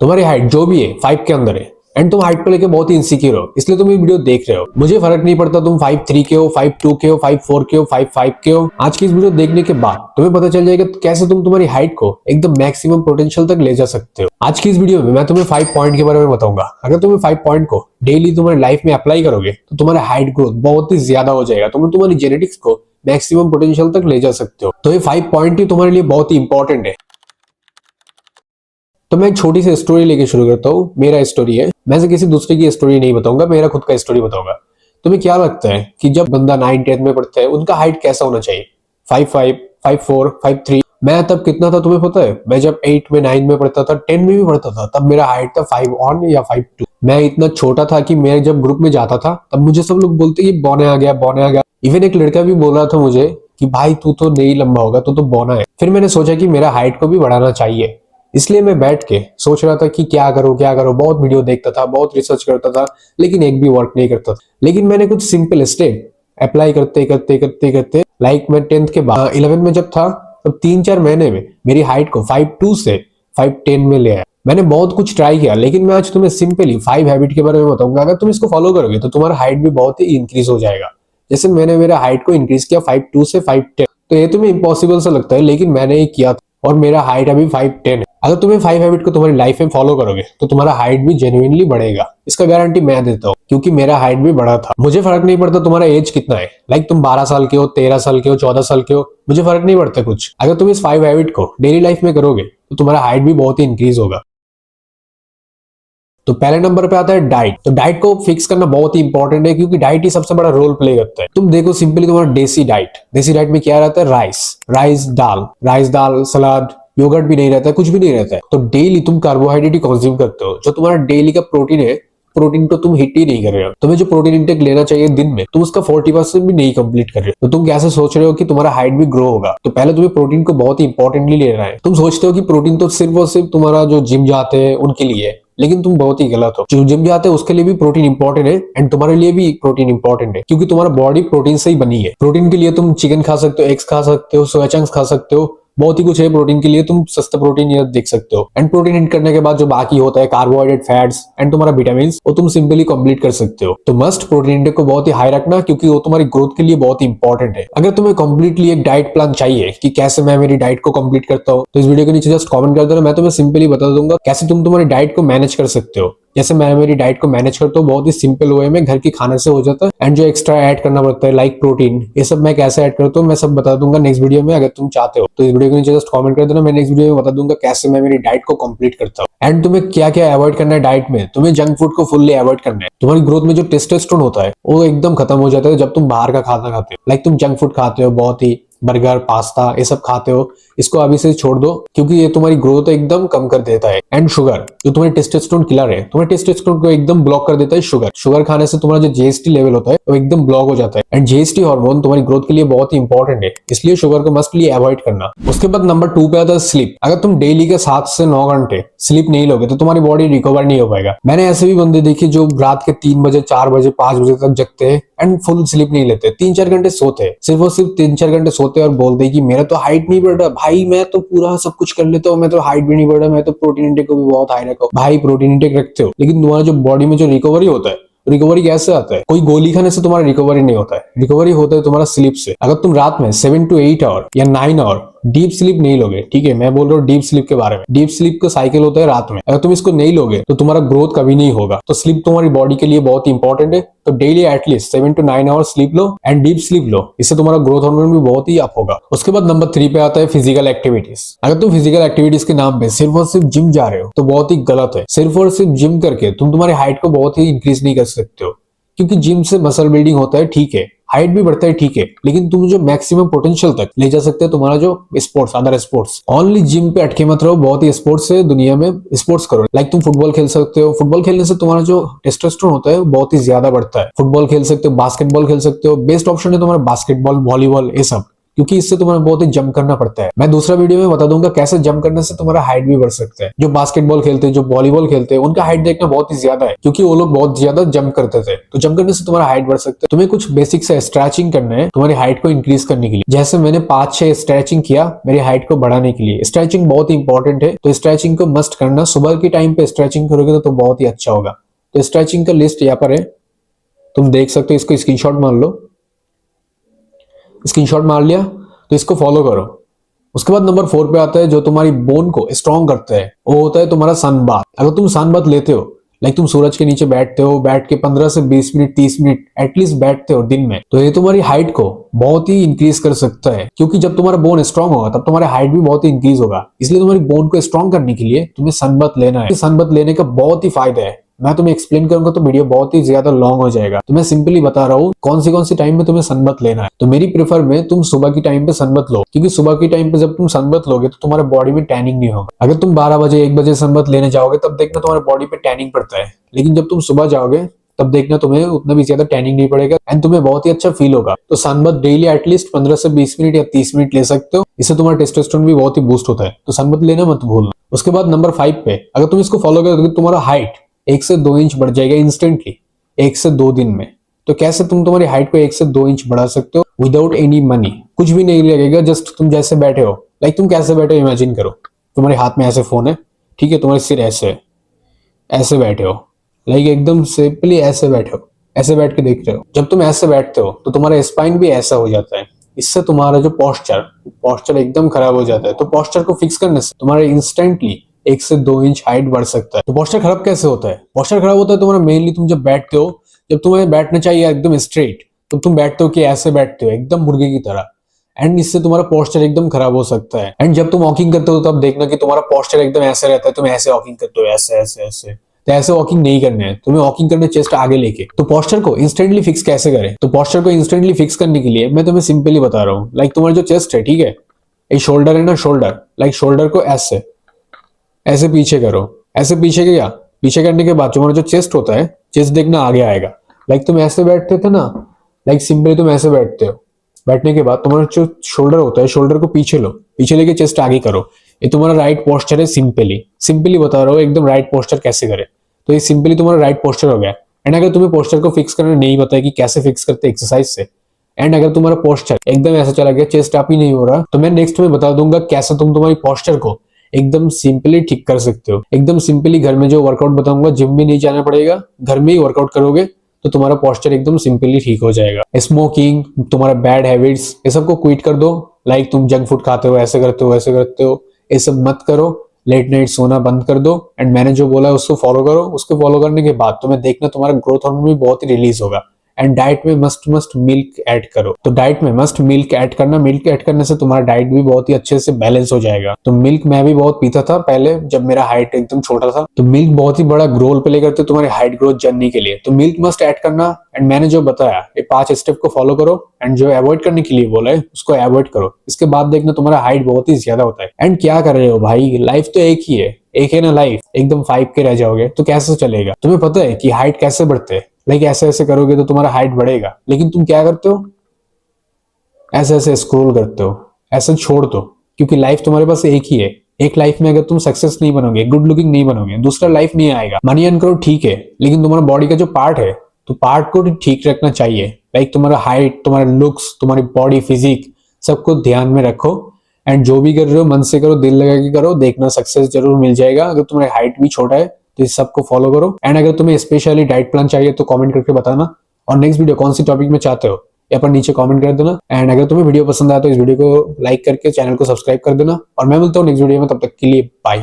तुम्हारी हाइट जो भी है 5 के अंदर है एंड तुम हाइट को लेके बहुत ही इनसिक्योर हो, इसलिए तुम ये वीडियो देख रहे हो। मुझे फर्क नहीं पड़ता तुम 5'3 के हो, 5'2 के हो, 5'4 के हो, 5'5 के हो। आज की इस वीडियो देखने के बाद तुम्हें पता चल जाएगा कैसे तुम तुम्हारी हाइट को एकदम मैक्सिमम पोटेंशियल तक ले जा सकते हो। आज की इस वीडियो में मैं तुम्हें 5 पॉइंट के बारे में बताऊंगा। अगर तुम्हें 5 पॉइंट को डेली तुम्हारी लाइफ में अप्लाई करोगे तो तुम्हारा हाइट ग्रोथ बहुत ही ज्यादा हो जाएगा। तुम तुम्हारी जेनेटिक्स को मैक्सिमम पोटेंशियल तक ले जा सकते हो। तो ये 5 पॉइंट ही तुम्हारे लिए बहुत ही इंपॉर्टेंट है। तो मैं एक छोटी सी स्टोरी लेके शुरू करता हूँ। मेरा स्टोरी है, मैं से किसी दूसरे की स्टोरी नहीं बताऊंगा, मेरा खुद का स्टोरी बताऊंगा। तुम्हें क्या लगता है कि जब बंदा 9th-10th में पढ़ता है उनका हाइट कैसा होना चाहिए? 5'5", 5'4", 5'3। मैं तब कितना था तुम्हें पता है? मैं जब 8 में 9 में पढ़ता था, 10 में भी पढ़ता था, तब मेरा हाइट था 5'1" या 5'2। मैं इतना छोटा था कि मैं जब ग्रुप में जाता था तब मुझे सब लोग बोलते कि बौने आ गया, बौने आ गया। इवन एक लड़का भी बोल रहा था मुझे कि भाई तू तो नहीं लंबा होगा, तू तो बौना है। फिर मैंने सोचा कि मेरा हाइट को भी बढ़ाना चाहिए, इसलिए मैं बैठ के सोच रहा था कि क्या करूं क्या करूं। बहुत वीडियो देखता था, बहुत रिसर्च करता था, लेकिन एक भी वर्क नहीं करता था। लेकिन मैंने कुछ सिंपल स्टेप अप्लाई करते करते करते करते लाइक मैं 10th के बाद 11 में जब था तब 3-4 महीने में मेरी हाइट को 5'2" से 5'10" में ले आया। मैंने बहुत कुछ ट्राई किया, लेकिन मैं आज तुम्हें सिंपली 5 हैबिट के बारे में बताऊंगा। अगर तुम इसको फॉलो करोगे तो तुम्हारा हाइट भी बहुत ही इंक्रीज हो जाएगा। जैसे मैंने मेरा हाइट को इंक्रीज किया 5'2" से 5'10", तो ये तुम्हें इम्पॉसिबल सा लगता है, लेकिन मैंने ये किया था और मेरा हाइट अभी 5'10" है। अगर तुम्हें 5 हैबिट को तुम्हारी लाइफ में फॉलो करोगे तो तुम्हारा हाइट भी जेन्युइनली बढ़ेगा। इसका गारंटी मैं देता हूँ, क्योंकि मेरा हाइट भी बढ़ा था। मुझे फर्क नहीं पड़ता तुम्हारा एज कितना है, लाइक तुम 12 साल के हो, 13 साल के हो, 14 साल के हो, मुझे फर्क नहीं पड़ता कुछ। अगर तुम इस 5 हैबिट को डेली लाइफ में करोगे तो तुम्हारा हाइट भी बहुत ही इंक्रीज होगा। तो पहले नंबर पे आता है डाइट। तो डाइट को फिक्स करना बहुत ही इंपॉर्टेंट है, क्योंकि डाइट ही सबसे बड़ा रोल प्ले करता है। तुम देखो सिंपली तुम्हारा देसी डाइट में क्या रहता है? राइस दाल सलाद, योगर्ट भी नहीं रहता है, कुछ भी नहीं रहता है। तो डेली तुम कार्बोहाइड्रेट ही कंज्यूम करते हो। जो तुम्हारा डेली का प्रोटीन है, प्रोटीन को तुम हिट ही नहीं कर रहे हो। तुम्हें जो प्रोटीन इंटेक लेना चाहिए दिन में, तुम उसका 40% भी नहीं कंप्लीट कर रहे हो। तो तुम कैसे सोच रहे हो कि तुम्हारा हाइट भी ग्रो होगा? तो पहले तुम्हें प्रोटीन को बहुत ही इंपॉर्टेंटली लेना है। तुम सोचते हो कि प्रोटीन तो सिर्फ और सिर्फ तुम्हारा जो जिम जाते हैं उनके लिए है, लेकिन तुम बहुत ही गलत हो। जो जिम जाते हैं उसके लिए भी प्रोटीन इंपॉर्टेंट है, एंड तुम्हारे लिए भी प्रोटीन इंपॉर्टेंट है, क्योंकि तुम्हारा बॉडी प्रोटीन से ही बनी है। प्रोटीन के लिए तुम चिकन खा सकते हो, एग्स खा सकते हो, सोया चंक्स खा सकते हो, बहुत ही कुछ है प्रोटीन के लिए। तुम सस्ता प्रोटीन ये देख सकते हो। एंड प्रोटीन इन करने के बाद जो बाकी होता है कार्बोहाइड्रेट, फैट्स एंड तुम्हारा विटामिन, वो तुम सिंपली कंप्लीट कर सकते हो। तो मस्ट प्रोटीन इंटेक को बहुत ही हाई रखना, क्योंकि वो तुम्हारी ग्रोथ के लिए बहुत ही इंपॉर्टेंट है। अगर तुम्हें कंप्लीटली एक डाइट प्लान चाहिए कि कैसे मैं मेरी डाइट को कंप्लीट करता हूँ, तो इस वीडियो के नीचे जस्ट कमेंट कर देना, मैं तुम्हें सिंपली बता दूंगा कैसे तुम तुम्हारी डाइट को मैनेज कर सकते हो। जैसे मैं मेरी डाइट को मैनेज करता हूँ बहुत ही सिंपल वे में, घर के खाने से हो जाता है। एंड जो एक्स्ट्रा ऐड करना पड़ता है लाइक प्रोटीन, ये सब मैं कैसे ऐड करता हूँ मैं सब बता दूंगा नेक्स्ट वीडियो में। अगर तुम चाहते हो तो इस वीडियो के नीचे जस्ट कमेंट कर देना, मैं नेक्स्ट वीडियो में बता दूंगा कैसे मैं मेरी डाइट को कंप्लीट करता हूँ। एंड तुम्हें क्या क्या अवॉइड करना है डाइट में। तुम्हें जंक फूड को फुल्ली अवॉइड करना है। तुम्हारी ग्रोथ में जो टेस्टोस्टेरोन होता है वो एकदम खत्म हो जाता है जब तुम बाहर का खाना खाते हो। लाइक तुम जंक फूड खाते हो, बहुत ही बर्गर, पास्ता, ये सब खाते हो, इसको अभी से छोड़ दो, क्योंकि ये तुम्हारी ग्रोथ एकदम कम कर देता है। एंड शुगर, जो तुम्हारी टेस्टोस्टेरोन किलर है, तुम्हारे टेस्टोस्टेरोन को एकदम ब्लॉक कर देता है शुगर खाने से तुम्हारा जो जीएसटी लेवल होता है वो एकदम ब्लॉक हो जाता है। एंड जीएसटी हार्मोन तुम्हारी ग्रोथ के लिए बहुत ही इंपॉर्टेंट है, इसलिए शुगर को मस्टली अवॉइड करना। उसके बाद नंबर 2 पे आता है स्लीप। अगर तुम डेली के 7 से 9 घंटे स्लीप नहीं लोगे तो तुम्हारी बॉडी रिकवर नहीं हो पाएगा। मैंने ऐसे भी बंदे देखे जो रात के 3 बजे, 4 बजे, 5 बजे तक जगते हैं एंड फुल स्लीप नहीं लेते, 3-4 घंटे सोते हैं, सिर्फ और सिर्फ 3-4 घंटे सोते हैं और बोलते हैं कि मेरा तो हाइट नहीं बढ़ रहा। भाई मैं तो पूरा सब कुछ कर लेता हूँ, मैं तो हाइट भी नहीं बढ़ रहा, मैं तो प्रोटीन इंटेक को भी बहुत हाई रखा हूँ। भाई प्रोटीन इंटेक रखते हो, लेकिन तुम्हारा जो बॉडी में जो रिकवरी होता है, रिकवरी कैसे आता है? कोई गोली खाने से तुम्हारा रिकवरी नहीं होता है, रिकवरी होता है तुम्हारा स्लीप से। अगर तुम रात में 7 to 8 आवर या 9 आवर डीप स्लीप नहीं लोगे, ठीक है, मैं बोल रहा हूँ डीप स्लीप के बारे में। डीप स्लीप का साइकिल होता है रात में, अगर तुम इसको नहीं लोगे तो तुम्हारा ग्रोथ कभी नहीं होगा। तो स्लीप तुम्हारी बॉडी के लिए बहुत इंपॉर्टेंट है। तो daily at least 7 to 9 hour sleep लो एंड डीप स्लीप लो, इससे तुम्हारा ग्रोथ हार्मोन भी बहुत ही अप होगा। उसके बाद नंबर 3 पे आता है फिजिकल एक्टिविटीज। अगर तुम फिजिकल एक्टिविटीज के नाम पे सिर्फ और सिर्फ जिम जा रहे हो तो बहुत ही गलत है। सिर्फ और सिर्फ जिम करके तुम तुम्हारी हाइट को बहुत ही इंक्रीज नहीं कर सकते हो, क्योंकि जिम से मसल बिल्डिंग होता है, ठीक है, हाइट भी बढ़ता है, ठीक है, लेकिन तुम जो मैक्सिमम पोटेंशियल तक ले जा सकते हो तुम्हारा जो sports, other sports. Only gym पे अटके मत रहो, बहुत ही स्पोर्ट्स है दुनिया में, स्पोर्ट्स करो। लाइक तुम फुटबॉल खेल सकते हो, फुटबॉल खेलने से तुम्हारा जो टेस्टोस्टेरोन होता है वो बहुत ही ज्यादा बढ़ता है। फुटबॉल खेल सकते हो, बास्केटबॉल खेल सकते हो, बेस्ट ऑप्शन है तुम्हारा बास्केटबॉल, वॉलीबॉल, ये सब। क्योंकि इससे तुम्हें बहुत ही जंप करना पड़ता है। मैं दूसरा वीडियो में बता दूंगा कैसे जंप करने से तुम्हारा हाइट भी बढ़ सकता है। जो बास्केटबॉल खेलते हैं, जो वॉलीबॉल खेलते हैं, उनका हाइट देखना बहुत ही ज्यादा है, क्योंकि वो लोग बहुत ज्यादा जंप करते थे। तो जंप करने से तुम्हारा हाइट बढ़ सकता है। तुम्हें कुछ बेसिक से स्ट्रेचिंग करना है तुम्हारी हाइट को इंक्रीज करने के लिए। जैसे मैंने 5-6 स्ट्रेचिंग किया मेरी हाइट को बढ़ाने के लिए। स्ट्रेचिंग बहुत ही इंपॉर्टेंट है, तो स्ट्रेचिंग को मस्ट करना। सुबह के टाइम पे स्ट्रेचिंग करोगे तो बहुत ही अच्छा होगा। तो स्ट्रेचिंग का लिस्ट यहाँ पर है, तुम देख सकते हो। इसको स्क्रीनशॉट मार लो। स्क्रीनशॉट मार लिया तो इसको फॉलो करो। उसके बाद नंबर 4 पे आता है जो तुम्हारी बोन को स्ट्रॉन्ग करता है, वो होता है तुम्हारा सन बाथ। अगर तुम सन बाथ लेते हो, लाइक तुम सूरज के नीचे बैठते हो, बैठ के 15 से 20 मिनट 30 मिनट एटलीस्ट बैठते हो दिन में, तो ये तुम्हारी हाइट को बहुत ही इंक्रीज कर सकता है। क्योंकि जब तुम्हारा बोन स्ट्रॉन्ग होगा तब तुम्हारा हाइट भी बहुत ही इंक्रीज होगा। इसलिए तुम्हारी बोन को स्ट्रॉन्ग करने के लिए तुम्हें सन बाथ लेना है। सन बाथ लेने का बहुत ही फायदा है। मैं तुम्हें एक्सप्लेन करूंगा तो वीडियो बहुत ही ज्यादा लॉन्ग हो जाएगा, तो मैं सिंपली बता रहा हूँ कौन सी टाइम में तुम्हें सनबत लेना है। तो मेरी प्रेफर में तुम सुबह की टाइम पे सनबत लो, क्योंकि सुबह की टाइम पे जब तुम सनबत लोगे तो तुम्हारे बॉडी में टैनिंग नहीं होगा। अगर तुम 12 बजे 1 बजे सनबत लेने जाओगे तब देखना तुम्हारे बॉडी पे टैनिंग पड़ता है, लेकिन जब तुम सुबह जाओगे तब देखना तुम्हें उतना भी ज्यादा टैनिंग नहीं पड़ेगा एंड तुम्हें बहुत ही अच्छा फील होगा। तो सनबत डेली एटलीस्ट 15 से 20 मिनट या 30 मिनट ले सकते हो। इससे तुम्हारा टेस्टोस्टेरोन भी बहुत ही बूस्ट होता है। तो सनबत लेना मत भूलना। उसके बाद नंबर 5 पे अगर तुम इसको फॉलो करोगे तो तुम्हारा हाइट 1 से 2 इंच बढ़ जाएगा इंस्टेंटली 1 से 2 दिन में। तो कैसे तुम तुम्हारी हाइट को 1 से 2 इंच बढ़ा सकते हो विदाउट एनी मनी? कुछ भी नहीं लगेगा, जस्ट तुम जैसे बैठे हो, लाइक तुम कैसे बैठे हो इमेजिन करो। तुम्हारे हाथ में ऐसे फोन है, ठीक है, तुम्हारे सिर ऐसे ऐसे बैठे हो, लाइक एकदम सिंपली ऐसे बैठे हो, ऐसे बैठ के देख रहे हो। जब तुम ऐसे बैठते हो तो तुम्हारा स्पाइन भी ऐसा हो जाता है। इससे तुम्हारा जो पोस्चर एकदम खराब हो जाता है। तो पोस्चर को फिक्स करने से तुम्हारा इंस्टेंटली 1 से 2 इंच हाइट बढ़ सकता है। तो पोस्चर खराब कैसे होता है? पोस्चर खराब होता है तुम्हारा मेनली तुम जब बैठते हो, जब तुम्हें बैठना चाहिए एकदम स्ट्रेट, तो तुम बैठते हो कि ऐसे बैठते हो एकदम मुर्गे की तरह, एंड इससे तुम्हारा पोस्चर एकदम खराब हो सकता है। एंड जब तुम वॉकिंग करते हो तब देखना कि तुम्हारा पोस्चर एकदम ऐसे रहता है, तुम ऐसे वॉकिंग करते हो ऐसे ऐसे ऐसे। तो ऐसे वॉकिंग नहीं करने है, तुम्हें वॉकिंग करने चेस्ट आगे लेके। तो पोस्चर को इंस्टेंटली फिक्स कैसे करें? तो पोस्चर को इंस्टेंटली फिक्स करने के लिए मैं तुम्हें सिंपली बता रहा हूँ। लाइक तुम्हारा जो चेस्ट है, ठीक है, ये शोल्डर है ना, शोल्डर, लाइक शोल्डर को ऐसे ऐसे पीछे करो। ऐसे पीछे किया, पीछे करने के बाद तुम्हारा जो चेस्ट होता है, चेस्ट देखना आगे आएगा। लाइक तुम ऐसे बैठते थे ना, लाइक सिंपली तुम ऐसे बैठते हो। बैठने के बाद तुम्हारा जो शोल्डर होता है, शोल्डर को पीछे लो, पीछे लेके चेस्ट आगे करो। ये तुम्हारा राइट पोस्चर है। सिंपली बता रहा हूँ एकदम राइट पोस्चर कैसे करे। तो ये सिंपली तुम्हारा राइट पोस्चर हो गया। एंड अगर तुम्हें पोस्चर को फिक्स करना नहीं पता है कि कैसे फिक्स करते एक्सरसाइज से, एंड अगर तुम्हारा पोस्चर एकदम ऐसा चला गया, चेस्ट अप ही नहीं हो रहा, तो मैं नेक्स्ट में बता दूंगा कैसे तुम तुम्हारी पोस्चर को एकदम सिंपली ठीक कर सकते हो। एकदम सिंपली घर में जो वर्कआउट बताऊंगा, जिम में नहीं जाना पड़ेगा, घर में ही वर्कआउट करोगे तो तुम्हारा पोस्चर एकदम सिंपली ठीक हो जाएगा। स्मोकिंग, तुम्हारा बैड हैबिट्स, ये सबको क्विट कर दो। लाइक तुम जंक फूड खाते हो, ऐसे करते हो, ऐसे करते हो, ये सब मत करो। लेट नाइट सोना बंद कर दो एंड मैंने जो बोला है उसको फॉलो करो। उसको फॉलो करने के बाद तुम्हें देखना तुम्हारा ग्रोथ हार्मोन भी बहुत ही रिलीज होगा। एंड डाइट में मस्ट मिल्क ऐड करो। तो डाइट में मस्ट मिल्क ऐड करना। मिल्क ऐड करने से तुम्हारा डाइट भी बहुत ही अच्छे से बैलेंस हो जाएगा। तो मिल्क मैं भी बहुत पीता था पहले जब मेरा हाइट एकदम छोटा था। तो मिल्क बहुत ही बड़ा रोल प्ले करते हैं तुम्हारी हाइट ग्रोथ जर्नी के लिए। तो मिल्क मस्ट ऐड करना। एंड मैंने जो बताया ये 5 स्टेप को फॉलो करो एंड जो अवॉइड करने के लिए बोला है उसको अवॉइड करो। इसके बाद देखना तुम्हारा हाइट बहुत ही ज्यादा होता है। एंड क्या कर रहे हो भाई, लाइफ तो एक ही है, एक है ना लाइफ, एकदम 5 के रह जाओगे तो कैसे चलेगा? तुम्हें पता है कि हाइट कैसे बढ़ते हैं? लाइक ऐसे ऐसे करोगे तो तुम्हारा हाइट बढ़ेगा, लेकिन तुम क्या करते हो, ऐसे ऐसे स्क्रॉल करते हो, ऐसे छोड़ दो। क्योंकि लाइफ तुम्हारे पास एक ही है। एक लाइफ में अगर तुम सक्सेस नहीं बनोगे, गुड लुकिंग नहीं बनोगे, दूसरा लाइफ नहीं आएगा। मनी अर्न करो ठीक है, लेकिन तुम्हारा बॉडी का जो पार्ट है तो पार्ट को ठीक रखना चाहिए। लाइक तुम्हारा हाइट, तुम्हारा लुक्स, तुम्हारी बॉडी फिजिक, सबको ध्यान में रखो। एंड जो भी कर रहे हो मन से करो, दिल लगा के करो, देखना सक्सेस जरूर मिल जाएगा। अगर तुम्हारी हाइट भी छोटा है तो इस सबको फॉलो करो। एंड अगर तुम्हें स्पेशली डाइट प्लान चाहिए तो कमेंट करके बताना, और नेक्स्ट वीडियो कौन सी टॉपिक में चाहते हो यहाँ पर नीचे कमेंट कर देना। एंड अगर तुम्हें वीडियो पसंद आया तो इस वीडियो को लाइक करके चैनल को सब्सक्राइब कर देना, और मैं मिलता हूँ नेक्स्ट वीडियो में। तब तक के लिए बाय।